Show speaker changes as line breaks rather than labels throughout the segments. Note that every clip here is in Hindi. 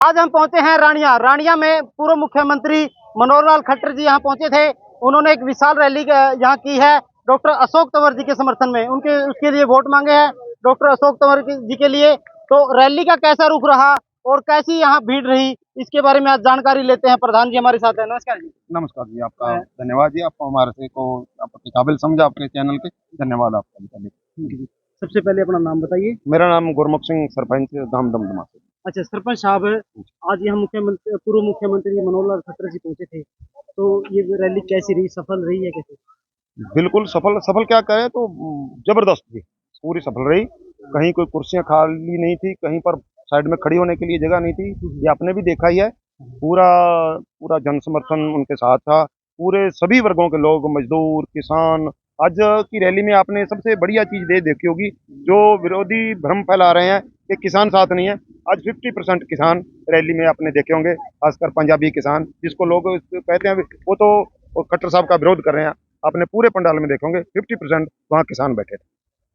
आज हम पहुंचे हैं रानिया। रानिया में पूर्व मुख्यमंत्री मनोहर लाल खट्टर जी यहाँ पहुंचे थे। उन्होंने एक विशाल रैली यहाँ की है डॉक्टर अशोक तंवर जी के समर्थन में। उनके उसके लिए वोट मांगे हैं डॉक्टर अशोक तंवर जी के लिए। तो रैली का कैसा रुख रहा और कैसी यहाँ भीड़ रही, इसके बारे में आज जानकारी लेते हैं। प्रधान जी हमारे साथ है। नमस्कार जी।
नमस्कार जी, आपका धन्यवाद जी। आपको हमारे से को आपके काबिल समझा अपने चैनल के, धन्यवाद आपका।
सबसे पहले अपना नाम बताइए।
मेरा नाम गुरमुख सिंह, सरपंच धाम दमदमा से।
अच्छा सरपंच साहब, आज यहाँ मुख्यमंत्री पूर्व मुख्यमंत्री मनोहर लाल खट्टर जी पहुंचे थे, तो ये रैली कैसी रही, सफल रही है कैसे?
बिल्कुल सफल। सफल क्या कहे तो जबरदस्त थी, पूरी सफल रही। कहीं कोई कुर्सियां खाली नहीं थी, कहीं पर साइड में खड़ी होने के लिए जगह नहीं थी। ये आपने भी देखा ही है। पूरा पूरा जन समर्थन उनके साथ था। पूरे सभी वर्गों के लोग, मजदूर, किसान। आज की रैली में आपने सबसे बढ़िया चीज देखी होगी, जो विरोधी भ्रम फैला रहे हैं कि किसान साथ नहीं है। आज 50% किसान रैली में आपने देखे होंगे, खासकर पंजाबी किसान, जिसको लोग कहते हैं वो तो खट्टर साहब का विरोध कर रहे हैं। आपने पूरे पंडाल में देखे होंगे 50% वहाँ किसान बैठे थे।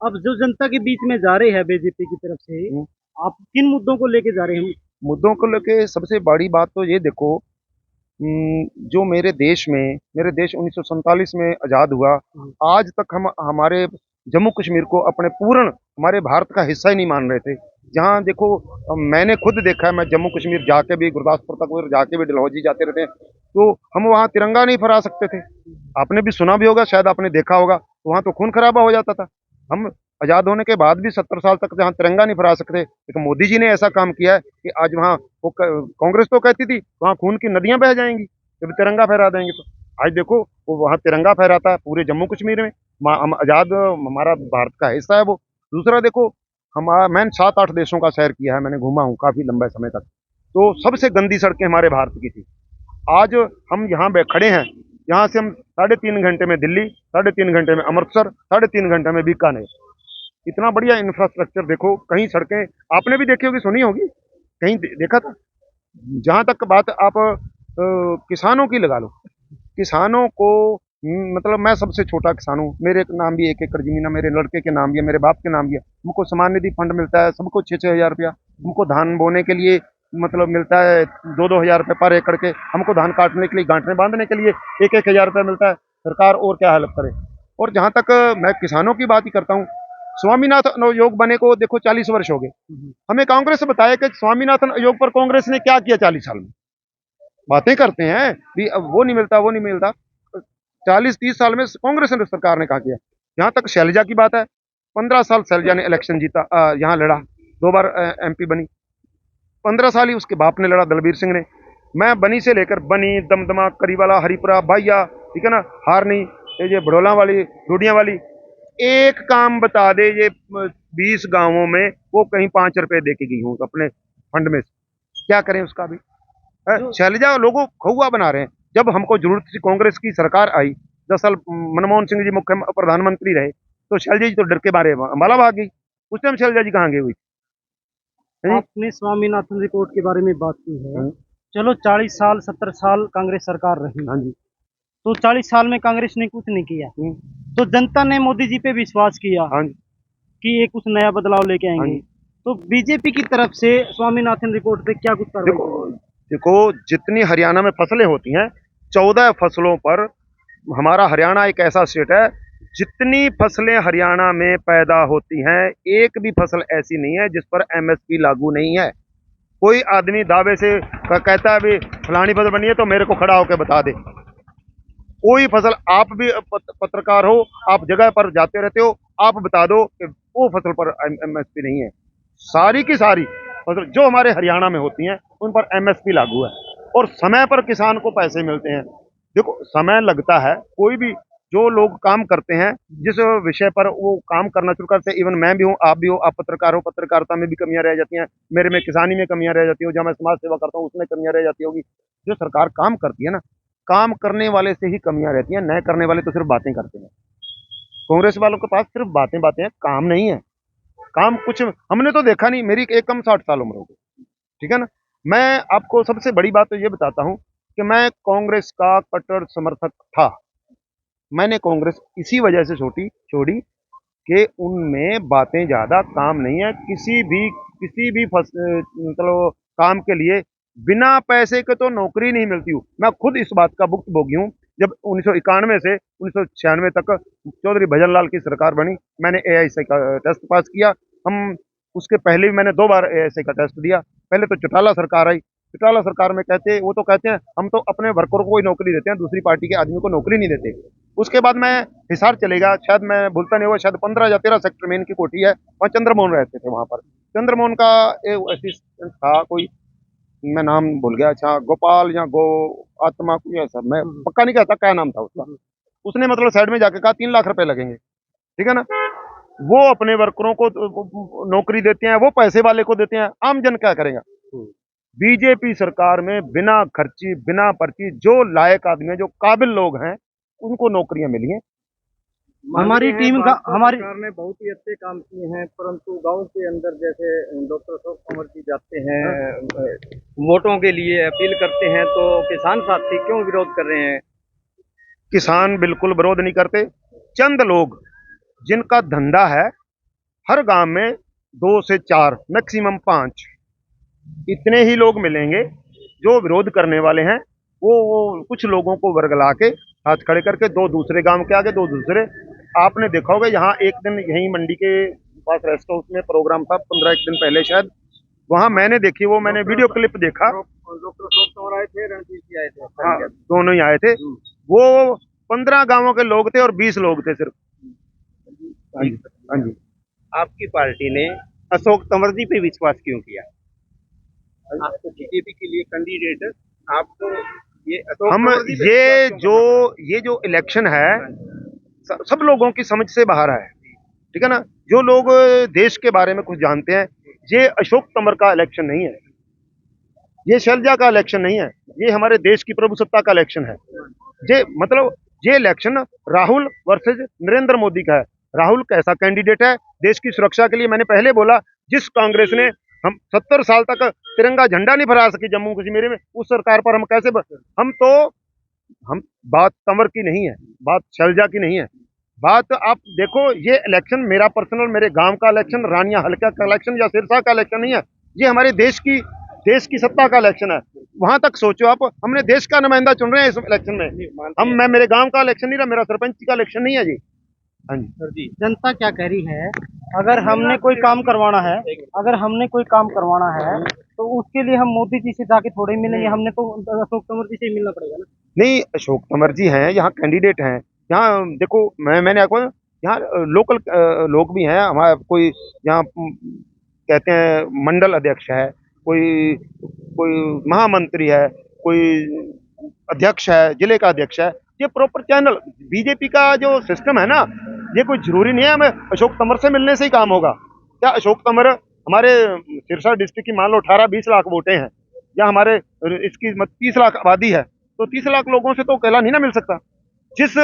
अब जो जनता के बीच में जा रहे हैं बीजेपी की तरफ से, आप किन मुद्दों को लेके जा रहे हैं?
मुद्दों को लेके सबसे बड़ी बात तो ये देखो, जो मेरे देश 1947 में आज़ाद हुआ, आज तक हम हमारे जम्मू कश्मीर को अपने पूर्ण हमारे भारत का हिस्सा ही नहीं मान रहे थे। जहाँ देखो, मैंने खुद देखा है, मैं जम्मू कश्मीर जाके भी, गुरदासपुर तक जाके भी, डलहौजी जाते रहते हैं, तो हम वहाँ तिरंगा नहीं फहरा सकते थे। आपने भी सुना भी होगा, शायद आपने देखा होगा, तो वहाँ तो खून खराबा हो जाता था। हम आज़ाद होने के बाद भी 70 साल तक जहाँ तिरंगा नहीं फहरा सकते, लेकिन मोदी जी ने ऐसा काम किया है कि आज वहाँ वो कांग्रेस तो कहती थी वहाँ खून की नदियां बह जाएंगी जब तिरंगा फहरा देंगे। तो आज देखो वो वहाँ तिरंगा फहराता है पूरे जम्मू कश्मीर में। हम आज़ाद, हमारा भारत का हिस्सा है वो। दूसरा देखो, मैंने 7-8 देशों का सैर किया है, मैंने घूमा हूँ काफ़ी लंबे समय तक। तो सबसे गंदी सड़कें हमारे भारत की थी। आज हम यहाँ खड़े हैं, यहाँ से हम 3.5 घंटे में दिल्ली, 3.5 घंटे में अमृतसर, 3.5 घंटे में बीकानेर। इतना बढ़िया इंफ्रास्ट्रक्चर देखो। कहीं सड़कें आपने भी देखी होगी, सुनी होगी, कहीं देखा था। जहाँ तक बात आप किसानों की लगा लो, किसानों को मतलब मैं सबसे छोटा किसान हूँ। मेरे नाम भी 1 एकड़ जमीन है, मेरे लड़के के नाम भी है, मेरे बाप के नाम भी है। हमको समान निधि फंड मिलता है, सबको 6-6 हज़ार रुपया। हमको धान बोने के लिए मतलब मिलता है 2-2 हज़ार रुपये पर एकड़ के। हमको धान काटने के लिए, गांठने बांधने के लिए 1-1 हज़ार रुपया मिलता है। सरकार और क्या हेल्प करे। और जहाँ तक मैं किसानों की बात ही करता हूँ, स्वामीनाथन आयोग बने को देखो 40 वर्ष हो गए। हमें कांग्रेस से बताया कि स्वामीनाथन आयोग पर कांग्रेस ने क्या किया 40 साल में। बातें करते हैं भी अब वो नहीं मिलता, वो नहीं मिलता। 40-30 साल में कांग्रेस सरकार ने क्या किया। यहाँ तक शैलजा की बात है, 15 साल शैलजा ने इलेक्शन जीता, यहाँ लड़ा, 2 बार MP बनी। 15 साल ही उसके बाप ने लड़ा, दलबीर सिंह ने। मैं बनी से लेकर बनी, दमदमा, करीवाला, हरिपुरा, बाहिया, ठीक है ना, हारनी, ये भड़ोला वाली, डूडिया वाली, एक काम बता दे ये 20 गांवों में वो कहीं 5 रुपए दे के गई हूँ अपने फंड में। क्या करें उसका भी। शैलजा लोगों खौआ बना रहे हैं। जब हमको जरूरत थी, कांग्रेस की सरकार आई, 10 साल मनमोहन सिंह जी मुख्य प्रधानमंत्री रहे, तो शैलजा जी तो डर के मारे अंबाला भाग गई। उस टाइम शैलजा जी कहाँ गई हुई?
आपने स्वामीनाथन रिपोर्ट के बारे में बात की है। चलो 40 साल 70 साल कांग्रेस सरकार रही,
हाँ जी।
तो 40 साल में कांग्रेस ने कुछ नहीं किया, तो जनता ने मोदी जी पे विश्वास किया
हाँ जी।
कि ये कुछ नया बदलाव लेके आएंगे। तो बीजेपी की तरफ से स्वामीनाथन रिपोर्ट पे क्या कुछ कार्रवाई?
देखो, जितनी हरियाणा में फसलें होती हैं, 14 फसलों पर, हमारा हरियाणा एक ऐसा स्टेट है, जितनी फसलें हरियाणा में पैदा होती हैं, एक भी फसल ऐसी नहीं है जिस पर MSP लागू नहीं है। कोई आदमी दावे से कहता है भी फलानी फसल बनी है तो मेरे को खड़ा होकर बता दे। कोई फसल, आप भी पत्रकार हो, आप जगह पर जाते रहते हो, आप बता दो कि वो फसल पर MSP नहीं है। सारी की सारी फसल जो हमारे हरियाणा में होती हैं उन पर MSP लागू है, और समय पर किसान को पैसे मिलते हैं। देखो, समय लगता है, कोई भी जो लोग काम करते हैं, जिस विषय पर वो काम करना शुरू करते हैं, इवन मैं भी हूँ, आप भी हो, आप पत्रकार हो, पत्रकारिता में भी कमियां रह जाती हैं, मेरे में किसानी में कमियां रह जाती हो, जहाँ मैं समाज सेवा करता हूँ उसमें कमियां रह जाती होगी। जो सरकार काम करती है ना, काम करने वाले से ही कमियां रहती हैं, नए करने वाले तो सिर्फ बातें करते हैं। कांग्रेस वालों के पास सिर्फ बातें बातें हैं, काम नहीं है। काम कुछ हमने तो देखा नहीं। मेरी एक कम 60 साल उम्र हो गई, ठीक है ना। मैं आपको सबसे बड़ी बात तो ये बताता हूँ कि मैं कांग्रेस का कट्टर समर्थक था। मैंने कांग्रेस इसी वजह से छोड़ी कि उनमें बातें ज्यादा, काम नहीं है। किसी भी मतलब काम के लिए बिना पैसे के तो नौकरी नहीं मिलती हूँ। मैं खुद इस बात का भुक्तभोगी हूँ। जब 1991 से 1996 तक चौधरी भजनलाल की सरकार बनी, मैंने एआईएसआई का टेस्ट पास किया। हम उसके पहले भी मैंने 2 बार एआईएसआई का टेस्ट दिया। पहले तो चौटाला सरकार आई। चौटाला सरकार में वो तो कहते हैं हम तो अपने वर्करों को ही नौकरी देते हैं, दूसरी पार्टी के आदमी को नौकरी नहीं देते। उसके बाद मैं हिसार चलेगा, शायद मैं भूलता नहीं हुआ, शायद 15 या 13 सेक्टर में इनकी कोठी है, वहाँ चंद्रमोहन रहते थे। वहाँ पर चंद्रमोहन का एक असिस्टेंट था कोई, मैं नाम भूल गया, अच्छा गोपाल या गो आत्मा कुछ ऐसा, मैं पक्का नहीं कहता क्या नाम था उसका। उसने मतलब साइड में जाके कहा 3 लाख रुपए लगेंगे, ठीक है ना। वो अपने वर्करों को नौकरी देते हैं, वो पैसे वाले को देते हैं, आम जन क्या करेगा। बीजेपी सरकार में बिना खर्ची बिना पर्ची जो लायक आदमी है, जो काबिल लोग हैं, उनको नौकरियां मिली हैं।
हमारी टीम का हमारी
सरकार ने बहुत ही अच्छे काम किए हैं, परंतु गांव के अंदर जैसे डॉक्टर अशोक तंवर जी जाते हैं वोटों के लिए अपील करते हैं, तो किसान साथी क्यों विरोध कर रहे हैं?
किसान बिल्कुल विरोध नहीं करते। चंद लोग जिनका धंधा है, हर गांव में 2 से 4 मैक्सिमम 5 इतने ही लोग मिलेंगे जो विरोध करने वाले हैं। वो कुछ लोगों को वर्गला के हाथ खड़े करके 2 दूसरे गांव के आगे 2 दूसरे, आपने देखा होगा यहाँ एक दिन यहीं मंडी के पास रेस्ट हाउस में प्रोग्राम था 15 दिन पहले शायद, वहां मैंने देखी, वो मैंने वीडियो क्लिप देखा।
डॉक्टर अशोक तंवर आए थे, रणजीत जी आए थे।
हाँ, दोनों ही आए थे। वो 15 गांवों के लोग थे और 20 लोग थे सिर्फ। हाँ जी।
आपकी पार्टी ने अशोक तंवर जी पे विश्वास क्यों किया? आप तो बीजेपी के लिए कैंडिडेट, आपको ये अशोक
हम
तंवर जी पे विश्वास क्यों
ये जो इलेक्शन है सब लोगों की समझ से बाहर है, ठीक है ना। जो लोग देश के बारे में कुछ जानते हैं, ये अशोक तंवर का इलेक्शन नहीं है, ये शैलजा का इलेक्शन नहीं है, ये हमारे देश की प्रभुसत्ता का इलेक्शन है। ये मतलब ये इलेक्शन राहुल वर्सेस नरेंद्र मोदी का है। राहुल कैसा कैंडिडेट है देश की सुरक्षा के लिए, मैंने पहले बोला, जिस कांग्रेस ने हम 70 साल तक तिरंगा झंडा नहीं फहरा सकी जम्मू कश्मीर में, उस सरकार पर हम कैसे हम बात तंवर की नहीं है, बात शैलजा की नहीं है, बात आप देखो, ये इलेक्शन मेरा पर्सनल, मेरे गांव का इलेक्शन, रानिया हल्का का इलेक्शन या सिरसा का इलेक्शन नहीं है, ये हमारे देश की सत्ता का इलेक्शन है। वहां तक सोचो आप, हमने देश का नुमाइंदा चुन रहे हैं इस इलेक्शन में। मैं मेरे गांव का इलेक्शन नहीं रहा, मेरा सरपंच का इलेक्शन नहीं है जी। हाँ जी।
जनता क्या कह रही है, अगर हमने कोई काम करवाना है, तो उसके लिए हम मोदी जी से जाके थोड़े मिलेंगे, हमने तो अशोक तंवर जी से ही मिलना पड़ेगा ना।
नहीं, अशोक तंवर जी हैं, यहाँ कैंडिडेट हैं। यहाँ देखो, मैंने आपको यहाँ लोकल लोग भी हैं हमारे, कोई यहाँ कहते हैं मंडल अध्यक्ष है, कोई कोई महामंत्री है, कोई अध्यक्ष है, जिले का अध्यक्ष है। ये प्रॉपर चैनल, बीजेपी का जो सिस्टम है ना, ये कोई जरूरी नहीं है हमें अशोक तंवर से मिलने से ही काम होगा। क्या अशोक तंवर हमारे सिरसा डिस्ट्रिक्ट की मान लो 18-20 लाख वोटें हैं, या हमारे इसकी 30 लाख आबादी है, तो 30 लाख लोगों से तो अकेला नहीं ना मिल सकता। जिस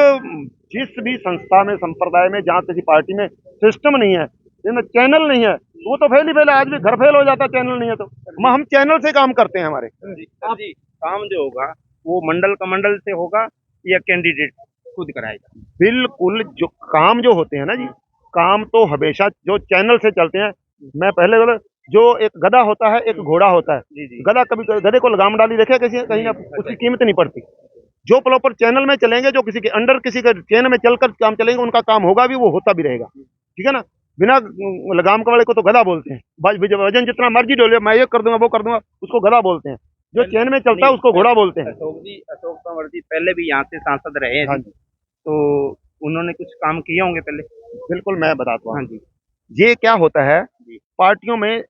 जिस भी संस्था में, संप्रदाय में, जहाँ किसी पार्टी में सिस्टम नहीं है, चैनल नहीं है, वो तो फेल ही फेल है। आज भी घर फेल हो जाता है चैनल नहीं है तो। हम चैनल से काम करते हैं हमारे।
जी, काम जो होगा वो मंडल कमंडल से होगा या कैंडिडेट खुद कराएगा?
बिल्कुल, जो काम जो होते हैं ना जी, काम तो हमेशा जो चैनल से चलते हैं। मैं पहले बोला, जो एक गधा होता है, एक घोड़ा होता है। गधा कभी गधे को लगाम डाली देखे कहीं ना, उसकी कीमत नहीं पड़ती। जो प्रॉपर चैनल में चलेंगे, जो किसी के अंडर, किसी के चैन में चलकर काम चलेंगे, उनका काम होगा भी, वो होता भी रहेगा, ठीक है ना। बिना लगाम वाले को तो गधा बोलते हैं। वजन जितना मर्जी डोले, मैं ये कर दूंगा वो कर दूंगा, उसको गधा बोलते हैं। जो चैन में चलता है उसको घोड़ा बोलते हैं।
अशोक तंवर जी पहले भी यहाँ से सांसद रहे हैं।
हाँ जी।
तो उन्होंने कुछ काम किए होंगे पहले?
बिल्कुल, मैं बताता हूँ।
हाँ जी।
ये क्या होता है पार्टियों में,